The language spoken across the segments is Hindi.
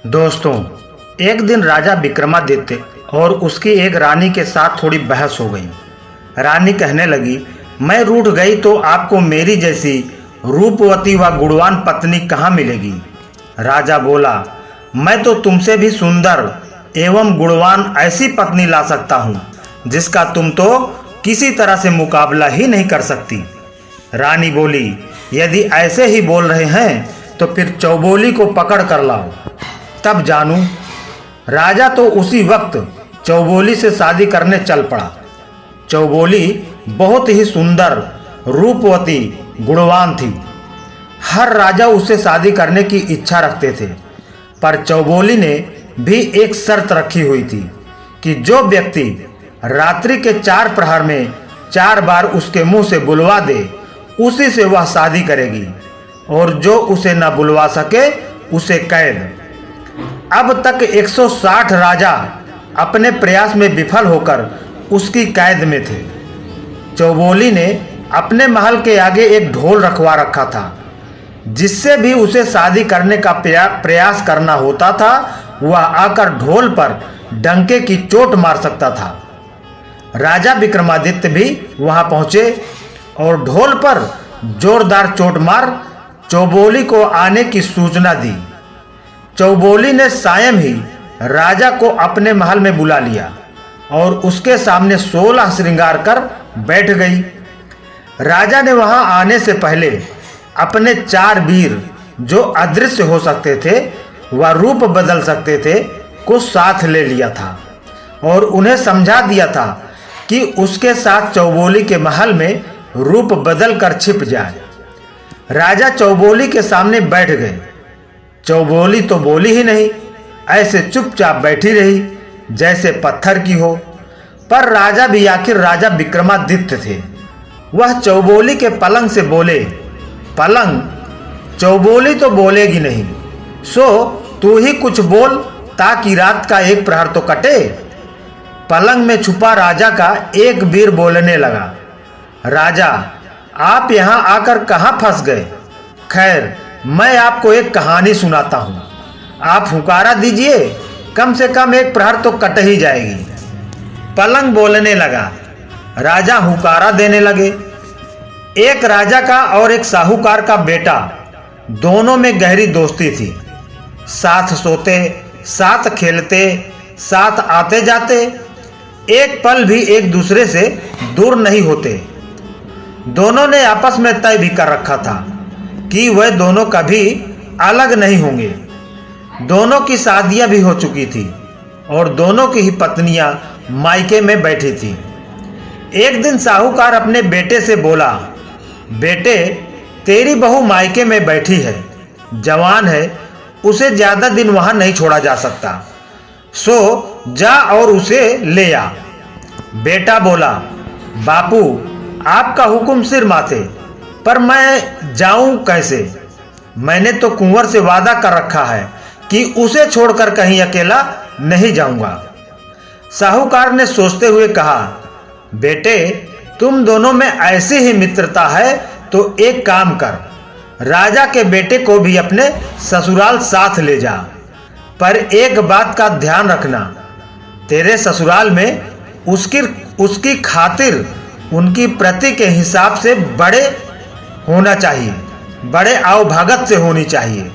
दोस्तों, एक दिन राजा विक्रमादित्य और उसकी एक रानी के साथ थोड़ी बहस हो गई। रानी कहने लगी, मैं रूठ गई तो आपको मेरी जैसी रूपवती व गुणवान पत्नी कहाँ मिलेगी। राजा बोला, मैं तो तुमसे भी सुंदर एवं गुणवान ऐसी पत्नी ला सकता हूँ जिसका तुम तो किसी तरह से मुकाबला ही नहीं कर सकती। रानी बोली, यदि ऐसे ही बोल रहे हैं तो फिर चौबोली को पकड़ कर लाओ, तब जानूं। राजा तो उसी वक्त चौबोली से शादी करने चल पड़ा। चौबोली बहुत ही सुंदर, रूपवती, गुणवान थी। हर राजा उससे शादी करने की इच्छा रखते थे, पर चौबोली ने भी एक शर्त रखी हुई थी कि जो व्यक्ति रात्रि के 4 प्रहर में 4 बार उसके मुंह से बुलवा दे, उसी से वह शादी करेगी, और जो उसे न बुलवा सके उसे कैद। अब तक 160 राजा अपने प्रयास में विफल होकर उसकी कैद में थे। चौबोली ने अपने महल के आगे एक ढोल रखवा रखा था, जिससे भी उसे शादी करने का प्रयास करना होता था, वह आकर ढोल पर डंके की चोट मार सकता था। राजा विक्रमादित्य भी वहां पहुंचे और ढोल पर जोरदार चोट मार चौबोली को आने की सूचना दी। चौबोली ने स्वयं ही राजा को अपने महल में बुला लिया और उसके सामने 16 श्रृंगार कर बैठ गई। राजा ने वहां आने से पहले अपने 4 वीर, जो अदृश्य हो सकते थे व रूप बदल सकते थे, को साथ ले लिया था और उन्हें समझा दिया था कि उसके साथ चौबोली के महल में रूप बदल कर छिप जाए। राजा चौबोली के सामने बैठ गए। चौबोली तो बोली ही नहीं, ऐसे चुपचाप बैठी रही जैसे पत्थर की हो। पर राजा भी आखिर राजा विक्रमादित्य थे। वह चौबोली के पलंग से बोले, पलंग, चौबोली तो बोलेगी नहीं, सो तू ही कुछ बोल ताकि रात का 1 प्रहर तो कटे। पलंग में छुपा राजा का एक वीर बोलने लगा, राजा, आप यहाँ आकर कहाँ फंस गए। खैर, मैं आपको एक कहानी सुनाता हूँ, आप हुकारा दीजिए, कम से कम 1 प्रहर तो कट ही जाएगी। पलंग बोलने लगा। राजा हुकारा देने लगे। एक राजा का और एक साहूकार का बेटा, दोनों में गहरी दोस्ती थी। साथ सोते, साथ खेलते, साथ आते जाते, एक पल भी एक दूसरे से दूर नहीं होते। दोनों ने आपस में तय भी कर रखा था कि वह दोनों कभी अलग नहीं होंगे। दोनों की शादियां भी हो चुकी थी और दोनों की ही पत्नियां मायके में बैठी थी। एक दिन साहूकार अपने बेटे से बोला, बेटे, तेरी बहू मायके में बैठी है, जवान है, उसे ज्यादा दिन वहां नहीं छोड़ा जा सकता, सो जा और उसे ले आ। बेटा बोला, बापू, आपका हुक्म सिर माथे, पर मैं जाऊं कैसे। मैंने तो कुंवर से वादा कर रखा है कि उसे छोड़कर कहीं अकेला नहीं जाऊंगा। साहूकार ने सोचते हुए कहा, बेटे, तुम दोनों में ऐसी ही मित्रता है तो एक काम कर, राजा के बेटे को भी अपने ससुराल साथ ले जा, पर एक बात का ध्यान रखना, तेरे ससुराल में उसकी खातिर उनकी प्रति के हिसाब से बड़े होना चाहिए, बड़े आवभगत से होनी चाहिए।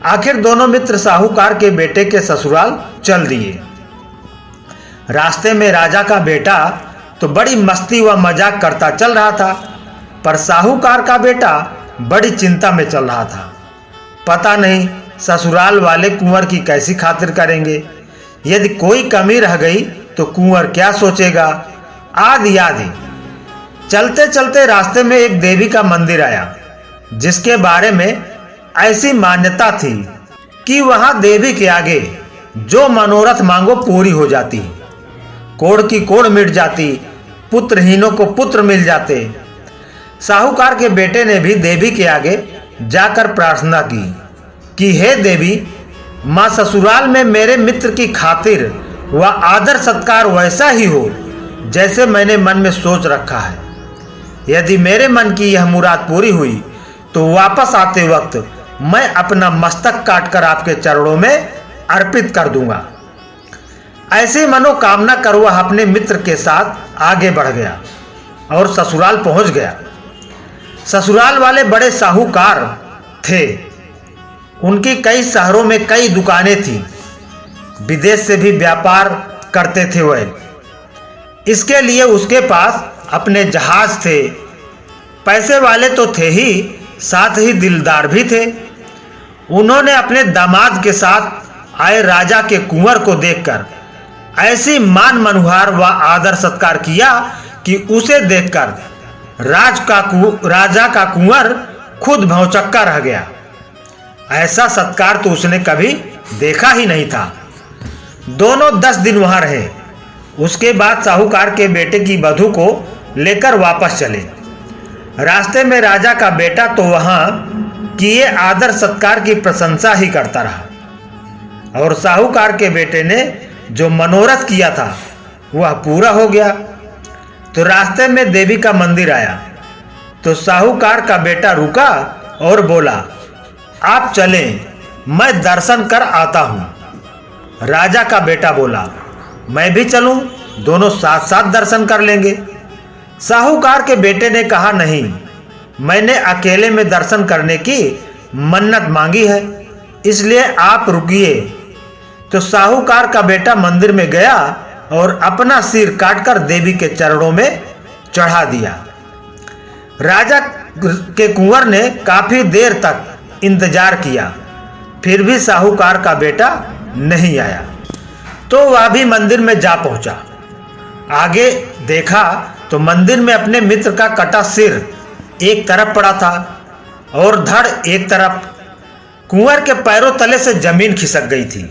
आखिर दोनों मित्र साहूकार के बेटे के ससुराल चल दिए। रास्ते में राजा का बेटा तो बड़ी मस्ती व मजाक करता चल रहा था, पर साहूकार का बेटा बड़ी चिंता में चल रहा था। पता नहीं ससुराल वाले कुंवर की कैसी खातिर करेंगे, यदि कोई कमी रह गई तो कुंवर क्या सोचेगा, आदि आदि। चलते चलते रास्ते में एक देवी का मंदिर आया, जिसके बारे में ऐसी मान्यता थी कि वहां देवी के आगे जो मनोरथ मांगो पूरी हो जाती, कोढ़ की कोढ़ मिट जाती, पुत्रहीनों को पुत्र मिल जाते। साहूकार के बेटे ने भी देवी के आगे जाकर प्रार्थना की कि हे देवी, मां ससुराल में मेरे मित्र की खातिर वह आदर सत्कार वैसा ही हो जैसे मैंने मन में सोच रखा है। यदि मेरे मन की यह मुराद पूरी हुई तो वापस आते वक्त मैं अपना मस्तक काटकर आपके चरणों में अर्पित कर दूंगा। ऐसी मनोकामना कर वह अपने मित्र के साथ आगे बढ़ गया और ससुराल पहुंच गया। ससुराल वाले बड़े साहूकार थे। उनकी कई शहरों में कई दुकानें थीं। विदेश से भी व्यापार करते थे वह। इसके लिए उसके पास अपने जहाज थे। पैसे वाले तो थे ही, साथ ही दिलदार भी थे। उन्होंने अपने दामाद के साथ आए राजा के कुंवर को देखकर ऐसी मान मनुहार व आदर सत्कार किया कि उसे देखकर राजा का कुंवर खुद भौचक्का रह गया। ऐसा सत्कार तो उसने कभी देखा ही नहीं था। दोनों 10 दिन वहां रहे। उसके बाद साहूकार के बेटे की वधू को लेकर वापस चले। रास्ते में राजा का बेटा तो वहां किए आदर सत्कार की प्रशंसा ही करता रहा और साहूकार के बेटे ने जो मनोरथ किया था वह पूरा हो गया। तो रास्ते में देवी का मंदिर आया तो साहूकार का बेटा रुका और बोला, आप चलें, मैं दर्शन कर आता हूं। राजा का बेटा बोला, मैं भी चलूं, दोनों साथ साथ दर्शन कर लेंगे। साहूकार के बेटे ने कहा, नहीं, मैंने अकेले में दर्शन करने की मन्नत मांगी है, इसलिए आप रुकिए। तो साहूकार का बेटा मंदिर में गया और अपना सिर काटकर देवी के चरणों में चढ़ा दिया। राजा के कुंवर ने काफी देर तक इंतजार किया, फिर भी साहूकार का बेटा नहीं आया। तो वह भी मंदिर में जा पहुंचा। आगे देखा तो मंदिर में अपने मित्र का कटा सिर एक तरफ पड़ा था और धड़ एक तरफ। कुंवर के पैरों तले से जमीन खिसक गई थी।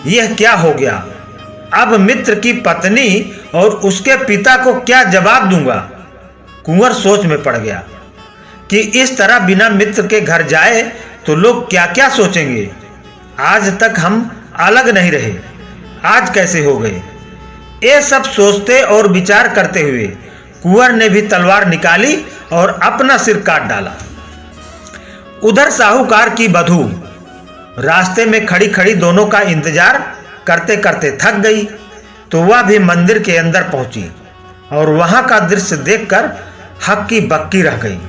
यह क्या हो गया? अब मित्र की पत्नी और उसके पिता को क्या जवाब दूंगा? कुंवर सोच में पड़ गया कि इस तरह बिना मित्र के घर जाए तो लोग क्या क्या सोचेंगे। आज तक हम अलग नहीं रहे, आज कैसे हो गए? ये सब सोचते और विचार करते हुए कुंवर ने भी तलवार निकाली और अपना सिर काट डाला। उधर साहूकार की वधू रास्ते में खड़ी खड़ी दोनों का इंतजार करते करते थक गई तो वह भी मंदिर के अंदर पहुंची और वहां का दृश्य देखकर हक्की बक्की रह गई।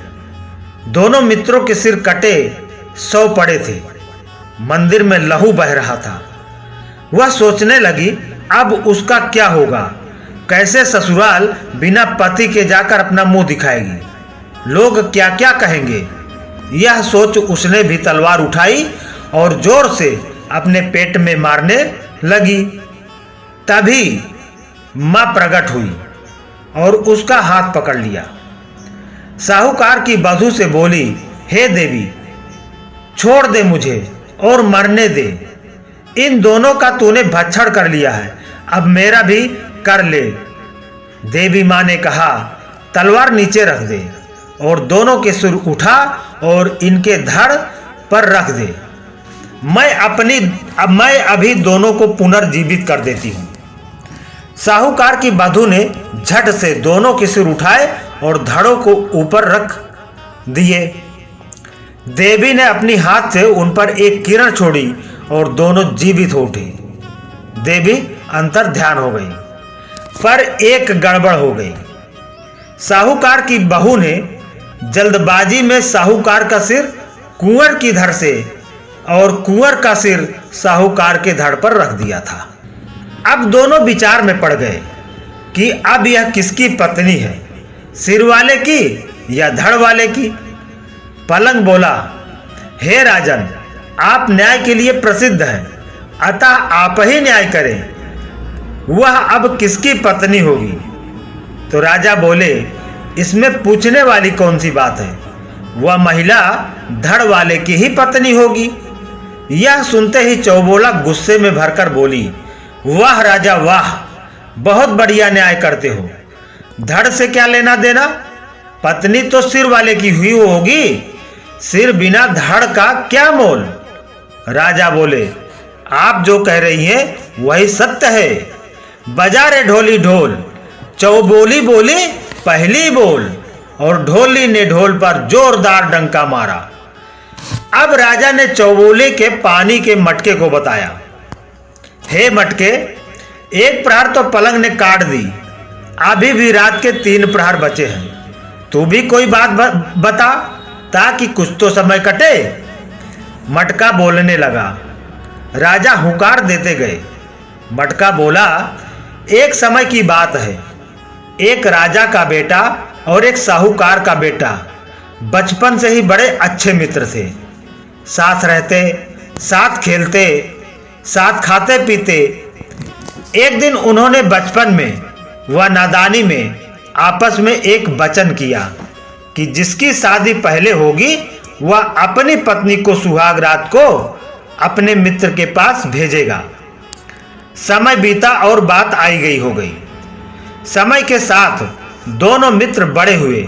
दोनों मित्रों के सिर कटे सौ पड़े थे। मंदिर में लहू बह रहा था। वह सोचने लगी, अब उसका क्या होगा? कैसे ससुराल बिना पति के जाकर अपना मुंह दिखाएगी? लोग क्या क्या कहेंगे? यह सोच उसने भी तलवार उठाई और जोर से अपने पेट में मारने लगी। तभी मां प्रकट हुई और उसका हाथ पकड़ लिया। साहूकार की वधू से बोली, हे देवी, छोड़ दे मुझे और मरने दे। इन दोनों का तूने भक्षण कर लिया है, अब मेरा भी कर ले। देवी मां ने कहा, तलवार नीचे रख दे और दोनों के सिर उठा और इनके धड़ पर रख दे। मैं अभी दोनों को पुनर्जीवित कर देती हूं। साहूकार की वधू ने झट से दोनों के सिर उठाए और धड़ों को ऊपर रख दिए। देवी ने अपनी हाथ से उन पर एक किरण छोड़ी और दोनों जीवित हो उठे। देवी अंतर ध्यान हो गई, पर एक गड़बड़ हो गई। साहूकार की बहू ने जल्दबाजी में साहूकार का सिर कुंवर की धड़ से और कुंवर का सिर साहूकार के धड़ पर रख दिया था। अब दोनों विचार में पड़ गए कि अब यह किसकी पत्नी है, सिर वाले की या धड़ वाले की। पलंग बोला, हे राजन, आप न्याय के लिए प्रसिद्ध हैं, अतः आप ही न्याय करें। वह अब किसकी पत्नी होगी? तो राजा बोले, इसमें पूछने वाली कौन सी बात है? वह महिला धड़ वाले की ही पत्नी होगी। यह सुनते ही चौबोला गुस्से में भरकर बोली, वाह राजा वाह, बहुत बढ़िया न्याय करते हो। धड़ से क्या लेना देना? पत्नी तो सिर वाले की हुई होगी, सिर बिना धड़ का क्या मोल? राजा बोले, आप जो कह रही हैं वही सत्य है। बजा रे ढोली ढोल। चौबोली बोली पहली बोल और ढोली ने ढोल पर जोरदार डंका मारा। अब राजा ने चौबोले के पानी के मटके को बताया, हे मटके, एक प्रहर तो पलंग ने काट दी, अभी भी रात के 3 प्रहर बचे हैं। तू भी कोई बात बता ताकि कुछ तो समय कटे। मटका बोलने लगा। राजा हुकार देते गए। मटका बोला, एक समय की बात है, एक राजा का बेटा और एक साहूकार का बेटा बचपन से ही बड़े अच्छे मित्र थे। साथ रहते, साथ खेलते, साथ खाते पीते। एक दिन उन्होंने बचपन में व नादानी में आपस में एक वचन किया कि जिसकी शादी पहले होगी वह अपनी पत्नी को सुहाग रात को अपने मित्र के पास भेजेगा। समय बीता और बात आई गई हो गई। समय के साथ दोनों मित्र बड़े हुए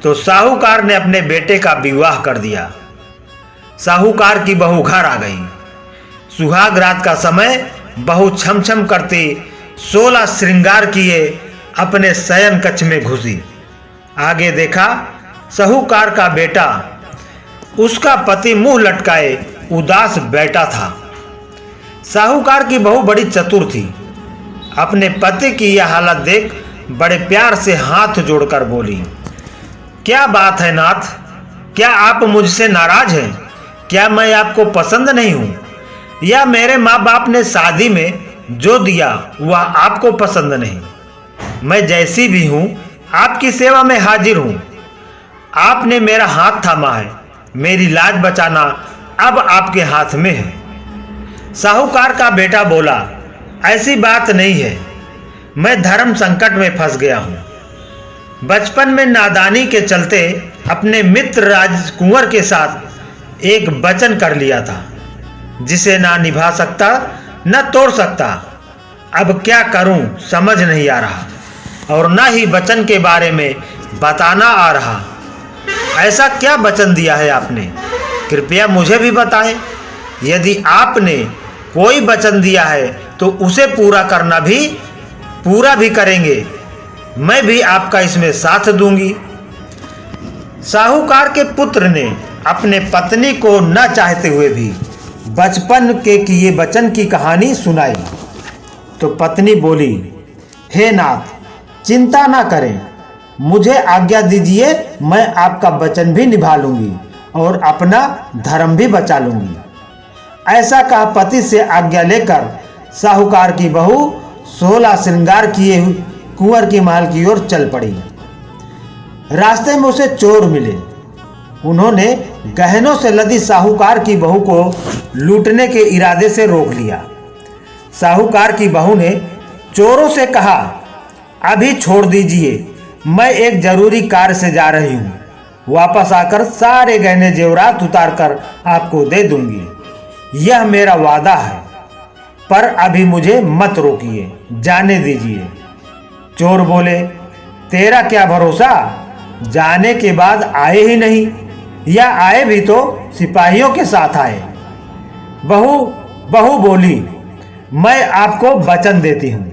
तो साहूकार ने अपने बेटे का विवाह कर दिया। साहूकार की बहू घर आ गई। सुहाग रात का समय बहू छम छम करती 16 श्रृंगार किए अपने शयन कक्ष में घुसी। आगे देखा, साहूकार का बेटा, उसका पति मुंह लटकाए उदास बैठा था। साहूकार की बहू बड़ी चतुर थी। अपने पति की यह हालत देख बड़े प्यार से हाथ जोड़कर बोली, क्या बात है नाथ, क्या आप मुझसे नाराज हैं? क्या मैं आपको पसंद नहीं हूं? या मेरे माँ बाप ने शादी में जो दिया वह आपको पसंद नहीं? मैं जैसी भी हूं आपकी सेवा में हाजिर हूं। आपने मेरा हाथ थामा है, मेरी लाज बचाना अब आपके हाथ में है। साहूकार का बेटा बोला, ऐसी बात नहीं है, मैं धर्म संकट में फंस गया हूं। बचपन में नादानी के चलते अपने मित्र राजकुंवर के साथ एक वचन कर लिया था, जिसे ना निभा सकता न तोड़ सकता। अब क्या करूं समझ नहीं आ रहा और न ही वचन के बारे में बताना आ रहा। ऐसा क्या वचन दिया है आपने? कृपया मुझे भी बताएं। यदि आपने कोई वचन दिया है तो उसे पूरा भी करेंगे। मैं भी आपका इसमें साथ दूंगी। साहूकार के पुत्र ने अपने पत्नी को न चाहते हुए भी बचपन के किए वचन की कहानी सुनाई तो पत्नी बोली, हे नाथ, चिंता ना करें, मुझे आज्ञा दीजिए, मैं आपका वचन भी निभा लूंगी और अपना धर्म भी बचा लूंगी। ऐसा कहा पति से आज्ञा लेकर साहूकार की बहू 16 श्रृंगार किए कुंवर की महल की ओर चल पड़ी। रास्ते में उसे चोर मिले। उन्होंने गहनों से लदी साहूकार की बहू को लूटने के इरादे से रोक लिया। साहूकार की बहू ने चोरों से कहा, अभी छोड़ दीजिए, मैं एक जरूरी कार्य से जा रही हूँ, वापस आकर सारे गहने जेवरात उतार कर आपको दे दूंगी। यह मेरा वादा है, पर अभी मुझे मत रोकिए, जाने दीजिए। चोर बोले, तेरा क्या भरोसा, जाने के बाद आए ही नहीं, या आए भी तो सिपाहियों के साथ आए। बहू बोली, मैं आपको वचन देती हूँ,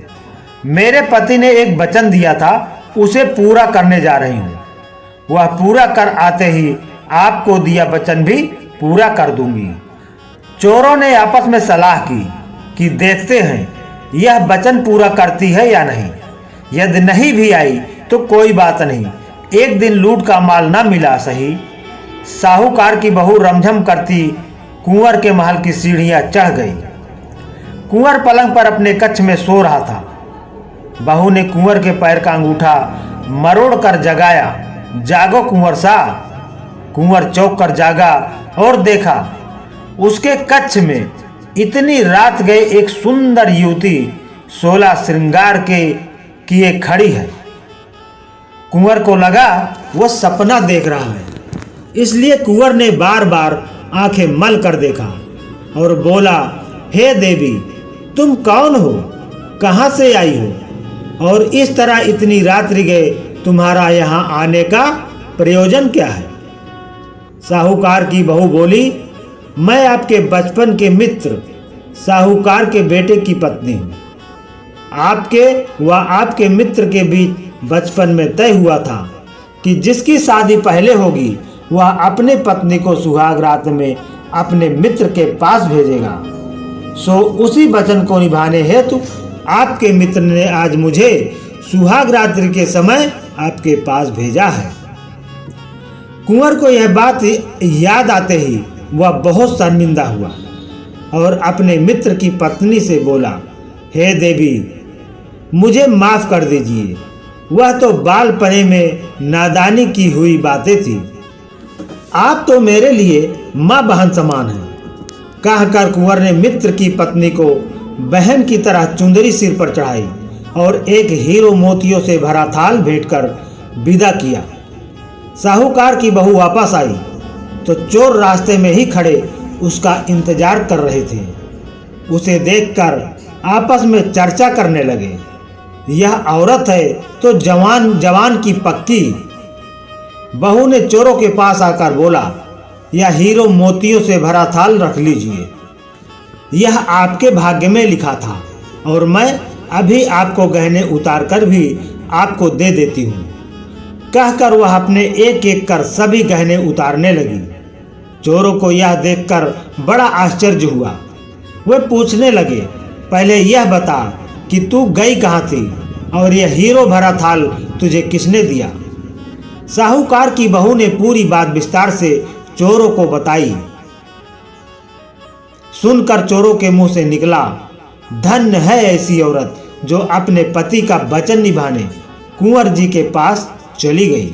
मेरे पति ने एक वचन दिया था, उसे पूरा करने जा रही हूँ। वह पूरा कर आते ही आपको दिया वचन भी पूरा कर दूंगी। चोरों ने आपस में सलाह की कि देखते हैं यह वचन पूरा करती है या नहीं। यदि नहीं भी आई तो कोई बात नहीं, एक दिन लूट का माल ना मिला सही। साहूकार की बहू रमझम करती कुंवर के महल की सीढ़ियां चढ़ गई। कुंवर पलंग पर अपने कक्ष में सो रहा था। बहू ने कुंवर के पैर का अंगूठा मरोड़ कर जगाया, जागो कुंवर साहब। कुंवर चौंक कर जागा और देखा उसके कक्ष में इतनी रात गए एक सुंदर युवती 16 श्रृंगार के किए खड़ी है। कुंवर को लगा वह सपना देख रहा है, इसलिए कुंवर ने बार बार आंखें मल कर देखा और बोला, हे देवी, तुम कौन हो, कहाँ से आई हो और इस तरह इतनी रात्रि गए तुम्हारा यहाँ आने का प्रयोजन क्या है? साहूकार की बहू बोली, मैं आपके बचपन के मित्र साहूकार के बेटे की पत्नी हूँ। आपके व आपके मित्र के बीच बचपन में तय हुआ था कि जिसकी शादी पहले होगी वह अपने पत्नी को सुहाग रात में अपने मित्र के पास भेजेगा। सो उसी वचन को निभाने हेतु आपके मित्र ने आज मुझे सुहाग रात्रि के समय आपके पास भेजा है। कुंवर को यह बात याद आते ही वह बहुत शर्मिंदा हुआ और अपने मित्र की पत्नी से बोला, हे देवी, मुझे माफ कर दीजिए, वह तो बालपने में नादानी की हुई बातें थी। आप तो मेरे लिए माँ बहन समान हैं। कहकर कुंवर ने मित्र की पत्नी को बहन की तरह चुंदरी सिर पर चढ़ाई और एक हीरो मोतियों से भरा थाल भेंट कर विदा किया। साहूकार की बहू वापस आई तो चोर रास्ते में ही खड़े उसका इंतजार कर रहे थे। उसे देखकर आपस में चर्चा करने लगे, यह औरत है तो जवान की पक्की। बहू ने चोरों के पास आकर बोला, यह हीरो मोतियों से भरा थाल रख लीजिए, यह आपके भाग्य में लिखा था और मैं अभी आपको गहने उतार कर भी आपको दे देती हूँ। कहकर वह अपने एक एक कर सभी गहने उतारने लगी। चोरों को यह देखकर बड़ा आश्चर्य हुआ। वे पूछने लगे, पहले यह बता कि तू गई कहाँ थी और यह हीरो भरा थाल तुझे किसने दिया। साहूकार की बहू ने पूरी बात विस्तार से चोरों को बताई। सुनकर चोरों के मुंह से निकला, धन्य है ऐसी औरत जो अपने पति का वचन निभाने कुंवर जी के पास चली गई,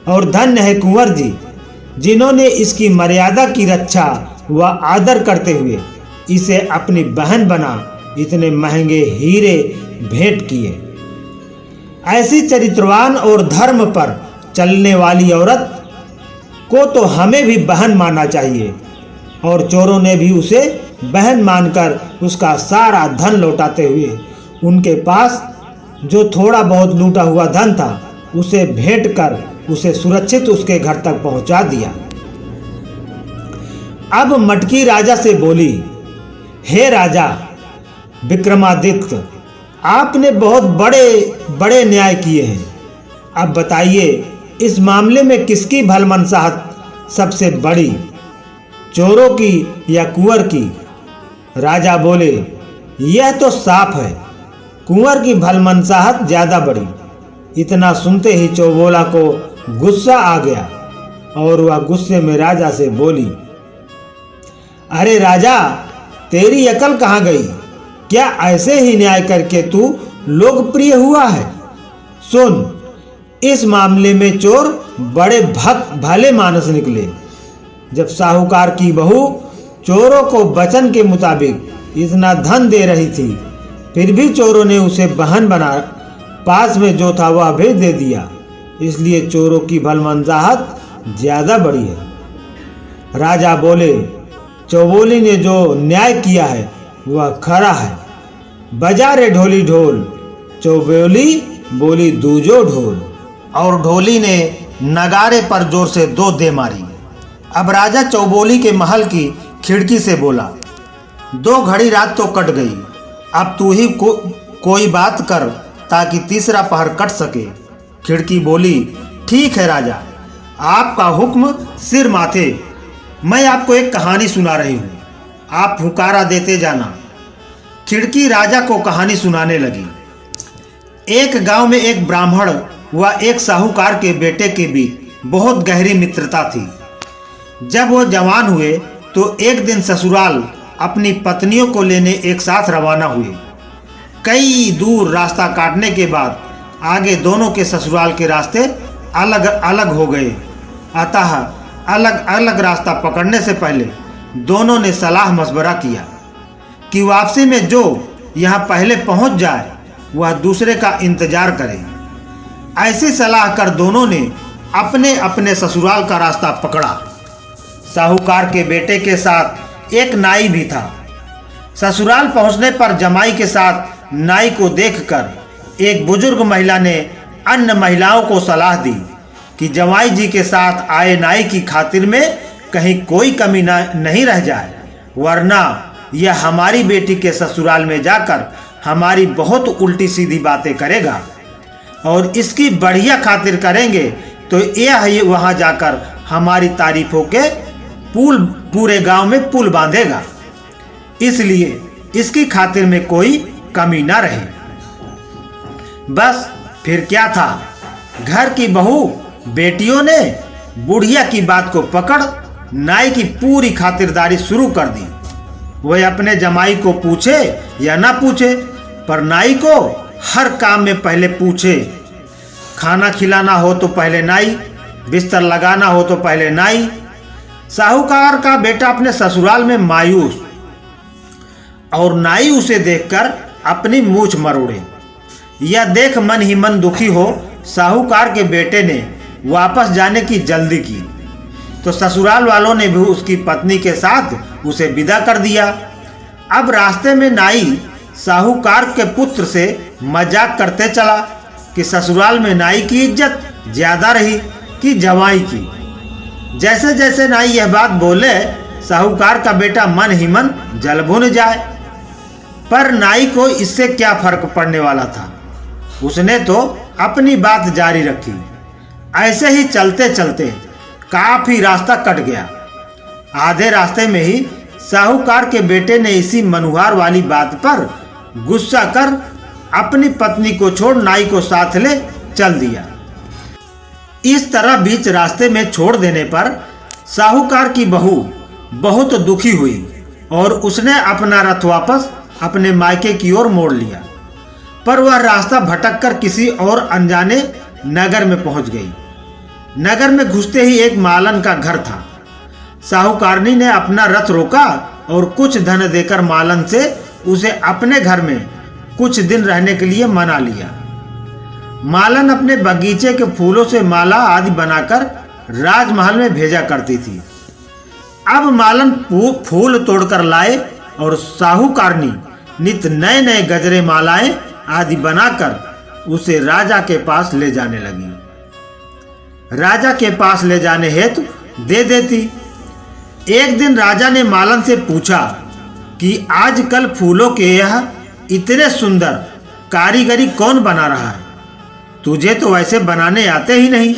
और धन्य है कुंवर जी जिन्होंने इसकी मर्यादा की रक्षा व आदर करते हुए इसे अपनी बहन बना इतने महंगे हीरे भेंट किए। ऐसी चरित्रवान और धर्म पर चलने वाली औरत को तो हमें भी बहन मानना चाहिए। और चोरों ने भी उसे बहन मानकर उसका सारा धन लौटाते हुए उनके पास जो थोड़ा बहुत लूटा हुआ धन था उसे भेंट कर उसे सुरक्षित उसके घर तक पहुंचा दिया। अब मटकी राजा से बोली, हे राजा विक्रमादित्य, आपने बहुत बड़े बड़े न्याय किए हैं। अब बताइए इस मामले में किसकी भलमनसाहत सबसे बड़ी, चोरों की या कुंवर की? राजा बोले, यह तो साफ है, कुंवर की भलमनसाहत ज्यादा बड़ी। इतना सुनते ही चौबोला को गुस्सा आ गया और वह गुस्से में राजा से बोली, अरे राजा, तेरी अकल कहाँ गई? क्या ऐसे ही न्याय करके तू लोकप्रिय हुआ है? सुन, इस मामले में चोर बड़े भले मानस निकले। जब साहूकार की बहू चोरों को वचन के मुताबिक इतना धन दे रही थी, फिर भी चोरों ने उसे बहन बना पास में जो था वह भी दे दिया। इसलिए चोरों की भलमनसाहत ज्यादा बड़ी है। राजा बोले, चौबोली ने जो न्याय किया है वह खरा है। बजा रे ढोली ढोल, चौबोली बोली दूजो ढोल। और ढोली ने नगारे पर जोर से 2 दे मारी। अब राजा चौबोली के महल की खिड़की से बोला, 2 घड़ी रात तो कट गई, अब तू ही कोई बात कर ताकि तीसरा पहर कट सके। खिड़की बोली, ठीक है राजा, आपका हुक्म सिर माथे। मैं आपको एक कहानी सुना रही हूँ, आप हुकारा देते जाना। खिड़की राजा को कहानी सुनाने लगी। एक गांव में एक ब्राह्मण व एक साहूकार के बेटे के बीच बहुत गहरी मित्रता थी। जब वो जवान हुए तो एक दिन ससुराल अपनी पत्नियों को लेने एक साथ रवाना हुए। कई दूर रास्ता काटने के बाद आगे दोनों के ससुराल के रास्ते अलग अलग हो गए। अतः अलग अलग रास्ता पकड़ने से पहले दोनों ने सलाह मशवरा किया कि वापसी में जो यहाँ पहले पहुँच जाए वह दूसरे का इंतजार करे। ऐसी सलाह कर दोनों ने अपने अपने ससुराल का रास्ता पकड़ा। साहूकार के बेटे के साथ एक नाई भी था। ससुराल पहुंचने पर जमाई के साथ नाई को देखकर एक बुजुर्ग महिला ने अन्य महिलाओं को सलाह दी कि जमाई जी के साथ आए नाई की खातिर में कहीं कोई कमी नहीं रह जाए, वरना यह हमारी बेटी के ससुराल में जाकर हमारी बहुत उल्टी सीधी बातें करेगा और इसकी बढ़िया खातिर करेंगे तो यह वहां जाकर हमारी तारीफों के पुल पूरे गांव में पुल बांधेगा, इसलिए इसकी खातिर में कोई कमी ना रहे। बस फिर क्या था, घर की बहू बेटियों ने बुढ़िया की बात को पकड़ नाई की पूरी खातिरदारी शुरू कर दी। वह अपने जमाई को पूछे या ना पूछे, पर नाई को हर काम में पहले पूछे। खाना खिलाना हो तो पहले नाई, बिस्तर लगाना हो तो पहले नाई। साहूकार का बेटा अपने ससुराल में मायूस, और नाई उसे देखकर अपनी मूछ मरोड़े। यह देख मन ही मन दुखी हो साहूकार के बेटे ने वापस जाने की जल्दी की, तो ससुराल वालों ने भी उसकी पत्नी के साथ उसे विदा कर दिया। अब रास्ते में नाई साहूकार के पुत्र से मजाक करते चला कि ससुराल में नाई की इज्जत ज्यादा रही कि जवाई की। जैसे जैसे नाई यह बात बोले, साहूकार का बेटा मन ही मन जल भुन जाए, पर नाई को इससे क्या फर्क पड़ने वाला था। उसने तो अपनी बात जारी रखी। ऐसे ही चलते चलते काफी रास्ता कट गया। आधे रास्ते में ही साहूकार के बेटे ने इसी मनुहार वाली बात पर गुस्सा कर अपनी पत्नी को छोड़ नाई को साथ ले चल दिया। इस तरह बीच रास्ते में छोड़ देने पर साहूकार की बहू बहुत दुखी हुई और उसने अपना रथ वापस अपने मायके की ओर मोड़ लिया। पर वह रास्ता भटक कर किसी और अनजाने नगर में पहुंच गई। नगर में घुसते ही एक मालन का घर था। साहूकारनी ने अपना रथ रोका और कुछ धन देकर मालन से उसे अपने घर में कुछ दिन रहने के लिए मना लिया। मालन अपने बगीचे के फूलों से माला आदि बनाकर राजमहल में भेजा करती थी। अब मालन फूल तोड़कर लाए और साहूकारनी नित नए नए गजरे मालाएं आदि बनाकर उसे राजा के पास ले जाने लगी। राजा के पास ले जाने हेतु दे देती। एक दिन राजा ने मालन से पूछा कि आजकल फूलों के यह इतने सुंदर कारीगरी कौन बना रहा है? तुझे तो वैसे बनाने आते ही नहीं।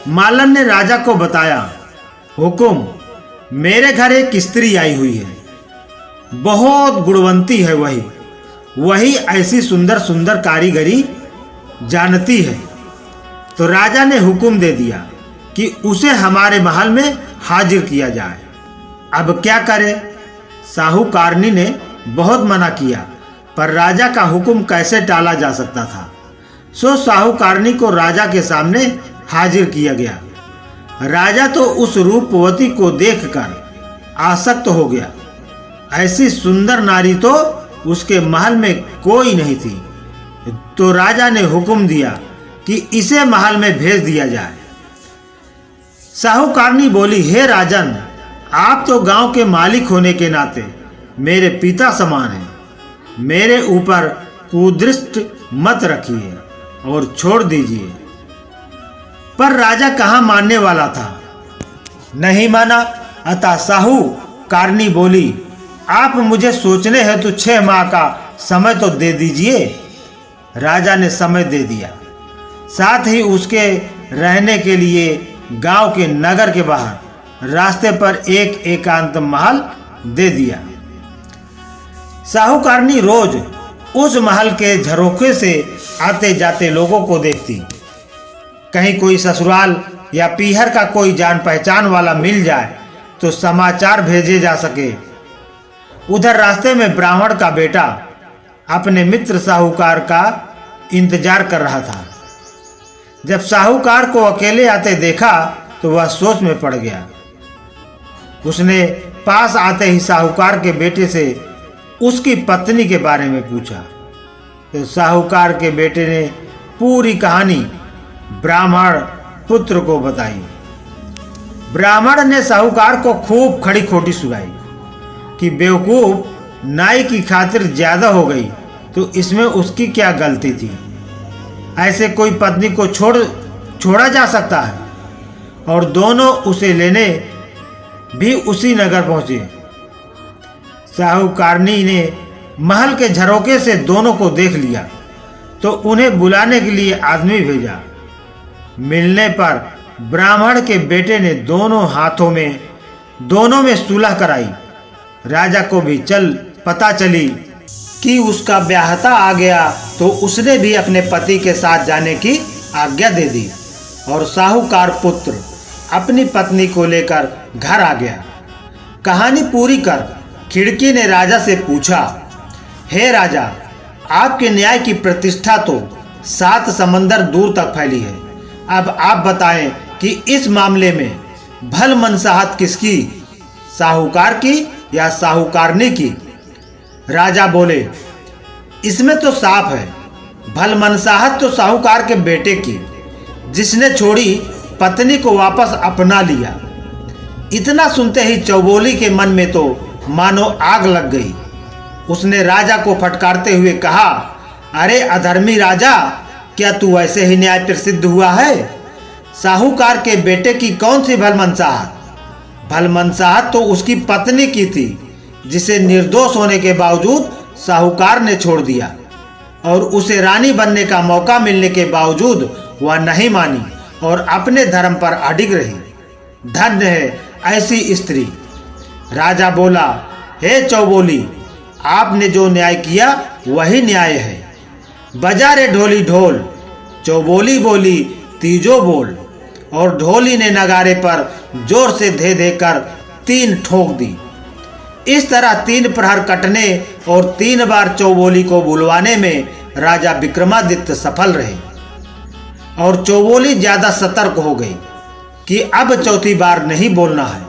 मालन ने राजा को बताया, हुकुम, मेरे घर एक स्त्री आई हुई है, बहुत गुणवंती है। वही ऐसी सुंदर सुंदर कारीगरी जानती है। तो राजा ने हुक्म दे दिया कि उसे हमारे महल में हाजिर किया जाए। अब क्या करे? साहूकारनी ने बहुत मना किया, पर राजा का हुक्म कैसे टाला जा सकता था। सो साहूकारनी को राजा के सामने हाजिर किया गया। राजा तो उस रूपवती को देखकर आसक्त हो गया। ऐसी सुंदर नारी तो उसके महल में कोई नहीं थी। तो राजा ने हुक्म दिया कि इसे महल में भेज दिया जाए। साहूकारनी बोली, हे राजन, आप तो गांव के मालिक होने के नाते मेरे पिता समान हैं। मेरे ऊपर कुदृष्टि मत रखिए और छोड़ दीजिए। पर राजा कहाँ मानने वाला था, नहीं माना। अतः साहूकारनी बोली, आप मुझे सोचने हैं तो 6 माह का समय तो दे दीजिए। राजा ने समय दे दिया, साथ ही उसके रहने के लिए गांव के नगर के बाहर रास्ते पर एक एकांत महल दे दिया। साहूकारनी रोज उस महल के झरोखे से आते जाते लोगों को देखती। कहीं कोई ससुराल या पीहर का कोई जान पहचान वाला मिल जाए तो समाचार भेजे जा सके। उधर रास्ते में ब्राह्मण का बेटा अपने मित्र साहूकार का इंतजार कर रहा था। जब साहूकार को अकेले आते देखा तो वह सोच में पड़ गया। उसने पास आते ही साहूकार के बेटे से उसकी पत्नी के बारे में पूछा। तो साहूकार के बेटे ने पूरी कहानी ब्राह्मण पुत्र को बताई। ब्राह्मण ने साहूकार को खूब खड़ी खोटी सुनाई कि बेवकूफ, नाई की खातिर ज्यादा हो गई तो इसमें उसकी क्या गलती थी? ऐसे कोई पत्नी को छोड़ा जा सकता है? और दोनों उसे लेने भी उसी नगर पहुंचे। साहूकारनी ने महल के झरोके से दोनों को देख लिया तो उन्हें बुलाने के लिए आदमी भेजा। मिलने पर ब्राह्मण के बेटे ने दोनों में सुलह कराई। राजा को भी पता चली कि उसका ब्याहता आ गया, तो उसने भी अपने पति के साथ जाने की आज्ञा दे दी और साहूकार पुत्र अपनी पत्नी को लेकर घर आ गया। कहानी पूरी कर खिड़की ने राजा से पूछा, हे राजा, आपके न्याय की प्रतिष्ठा तो 7 समंदर दूर तक फैली है। अब आप बताएं कि इस मामले में भल मनसाहत किसकी, साहूकार की या साहूकारनी की? राजा बोले, इसमें तो साफ है, भल मनसाहत तो साहूकार के बेटे की, जिसने छोड़ी पत्नी को वापस अपना लिया। इतना सुनते ही चौबोली के मन में तो मानो आग लग गई। उसने राजा को फटकारते हुए कहा, अरे अधर्मी राजा, क्या तू ऐसे ही न्याय प्रसिद्ध हुआ है? साहूकार के बेटे की कौन सी भलमनसाहत? भलमनसाहत तो उसकी पत्नी की थी, जिसे निर्दोष होने के बावजूद साहूकार ने छोड़ दिया और उसे रानी बनने का मौका मिलने के बावजूद वह नहीं मानी और अपने धर्म पर अडिग रही। धन्य है ऐसी स्त्री। राजा बोला, हे चौबोली, आपने जो न्याय किया वही न्याय है। बजा रे ढोली ढोल। चौबोली बोली, तीजो बोल। और ढोली ने नगारे पर जोर से धे देकर 3 ठोक दी। इस तरह 3 प्रहर कटने और 3 बार चौबोली को बुलवाने में राजा विक्रमादित्य सफल रहे और चौबोली ज्यादा सतर्क हो गई कि अब चौथी बार नहीं बोलना है।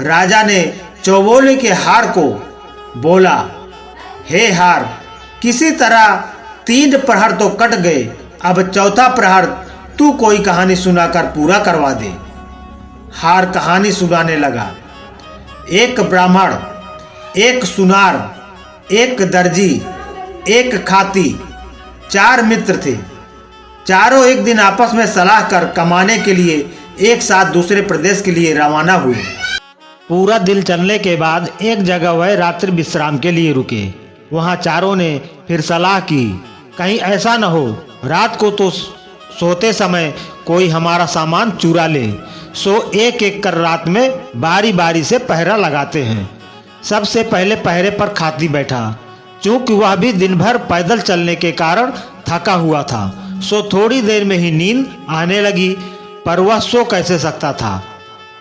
राजा ने चौबोली के हार को बोला, हे हार, किसी तरह 3 प्रहर तो कट गए, अब चौथा प्रहर तू कोई कहानी सुनाकर पूरा करवा दे। हार कहानी सुनाने लगा। एक ब्राह्मण, एक सुनार, एक दर्जी, एक खाती, 4 मित्र थे। चारों एक दिन आपस में सलाह कर कमाने के लिए एक साथ दूसरे प्रदेश के लिए रवाना हुए। पूरा दिन चलने के बाद एक जगह वह रात्रि विश्राम के लिए रुके। वहां चारों ने फिर सलाह की, कहीं ऐसा न हो रात को तो सोते समय कोई हमारा सामान चुरा ले, सो एक एक कर रात में बारी बारी से पहरा लगाते हैं। सबसे पहले पहरे पर खाती बैठा। चूंकि वह भी दिन भर पैदल चलने के कारण थका हुआ था, सो थोड़ी देर में ही नींद आने लगी, पर वह सो कैसे सकता था।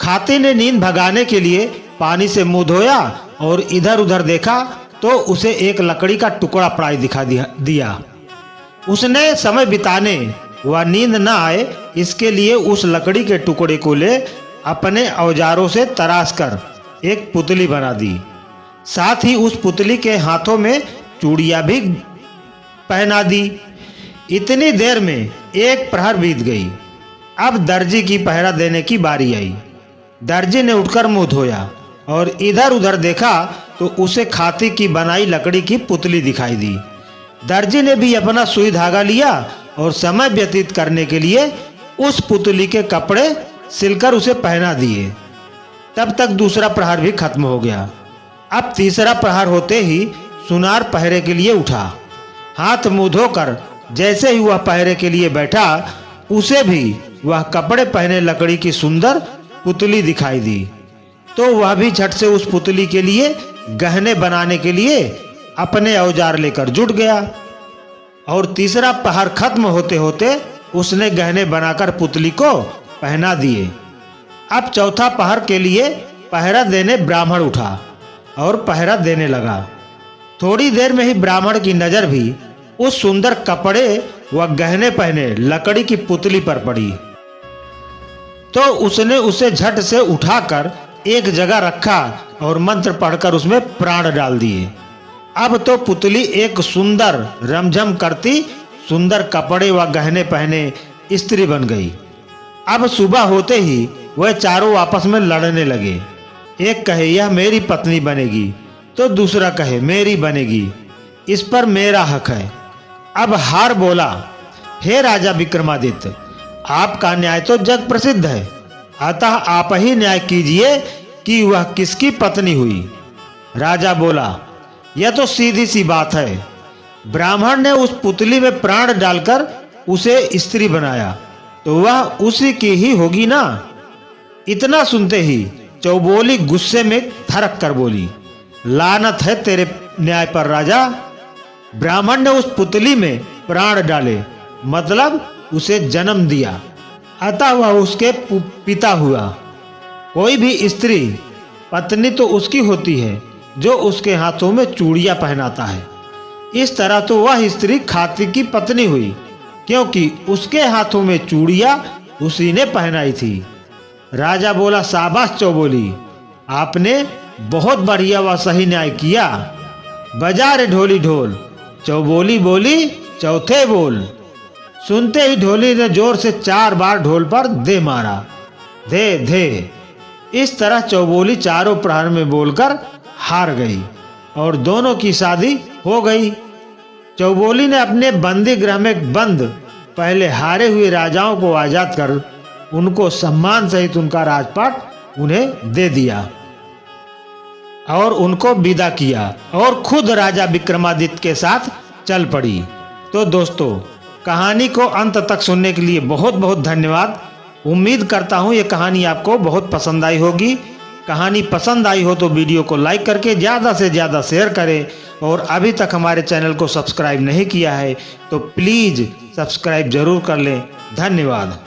खाती ने नींद भगाने के लिए पानी से मुंह धोया और इधर उधर देखा तो उसे एक लकड़ी का टुकड़ा पड़ाई दिखा दिया। उसने समय बिताने वह नींद न आए इसके लिए उस लकड़ी के टुकड़े को ले अपने औजारों से तराश कर एक पुतली बना दी। साथ ही उस पुतली के हाथों में चूड़ियां भी पहना दी। इतनी देर में एक प्रहर बीत गई। अब दर्जी की पहरा देने की बारी आई। दर्जी ने उठकर मुंह धोया और इधर उधर देखा तो उसे खाती की बनाई लकड़ी की पुतली दिखाई दी। दर्जी ने भी अपना सुई धागा लिया और समय व्यतीत करने के लिए उस पुतली के कपड़े सिलकर उसे पहना दिए। तब तक दूसरा प्रहर भी खत्म हो गया। अब तीसरा प्रहर होते ही सुनार पहरे के लिए उठा। हाथ मुंह धोकर जैसे ही वह पहरे के लिए बैठा, उसे भी वह कपड़े पहने लकड़ी की सुंदर पुतली दिखाई दी। तो वह भी झट से उस पुतली के लिए गहने बनाने के लिए अपने औजार लेकर जुट गया और तीसरा प्रहर खत्म होते होते उसने गहने बनाकर पुतली को पहना दिए। अब चौथा प्रहर के लिए पहरा देने ब्राह्मण उठा और पहरा देने लगा। थोड़ी देर में ही ब्राह्मण की नजर भी उस सुंदर कपड़े व गहने पहने लकड़ी की पुतली पर पड़ी, तो उसने उसे झट से उठाकर एक जगह रखा और मंत्र पढ़कर उसमें प्राण डाल दिए। अब तो पुतली एक सुंदर रमझम करती सुंदर कपड़े व गहने पहने स्त्री बन गई। अब सुबह होते ही वह चारों आपस में लड़ने लगे। एक कहे यह मेरी पत्नी बनेगी, तो दूसरा कहे मेरी बनेगी, इस पर मेरा हक है। अब हार बोला, हे राजा विक्रमादित्य, आपका न्याय तो जग प्रसिद्ध है, अतः आप ही न्याय कीजिए कि वह किसकी पत्नी हुई। राजा बोला, यह तो सीधी सी बात है। ब्राह्मण ने उस पुतली में प्राण डालकर उसे स्त्री बनाया तो वह उसी की ही होगी ना। इतना सुनते ही चौबोली गुस्से में थरक कर बोली, लानत है तेरे न्याय पर राजा। ब्राह्मण ने उस पुतली में प्राण डाले, मतलब उसे जन्म दिया, अतः वह उसके पिता हुआ। कोई भी स्त्री पत्नी तो उसकी होती है जो उसके हाथों में चूड़ियां पहनाता है। इस तरह तो वह स्त्री खाती की पत्नी हुई, क्योंकि उसके हाथों में चूड़ियां उसी ने पहनाई थी। राजा बोला, शाबाश चौबोली, आपने बहुत बढ़िया व सही न्याय किया। बजा रे ढोली ढोल। चौबोली बोली, चौथे बोल। सुनते ही ढोली ने जोर से 4 बार ढोल पर दे मारा, धे धे। इस तरह चौबोली चारों प्रहर में बोलकर हार गई और दोनों की शादी हो गई। चौबोली ने अपने बंदी गृह में बंद पहले हारे हुए राजाओं को आजाद कर उनको सम्मान सहित उनका राजपाट उन्हें दे दिया और उनको विदा किया और खुद राजा विक्रमादित्य के साथ चल पड़ी। तो दोस्तों, कहानी को अंत तक सुनने के लिए बहुत बहुत धन्यवाद। उम्मीद करता हूँ ये कहानी आपको बहुत पसंद आई होगी। कहानी पसंद आई हो तो वीडियो को लाइक करके ज़्यादा से ज़्यादा शेयर करें और अभी तक हमारे चैनल को सब्सक्राइब नहीं किया है तो प्लीज़ सब्सक्राइब जरूर कर लें। धन्यवाद।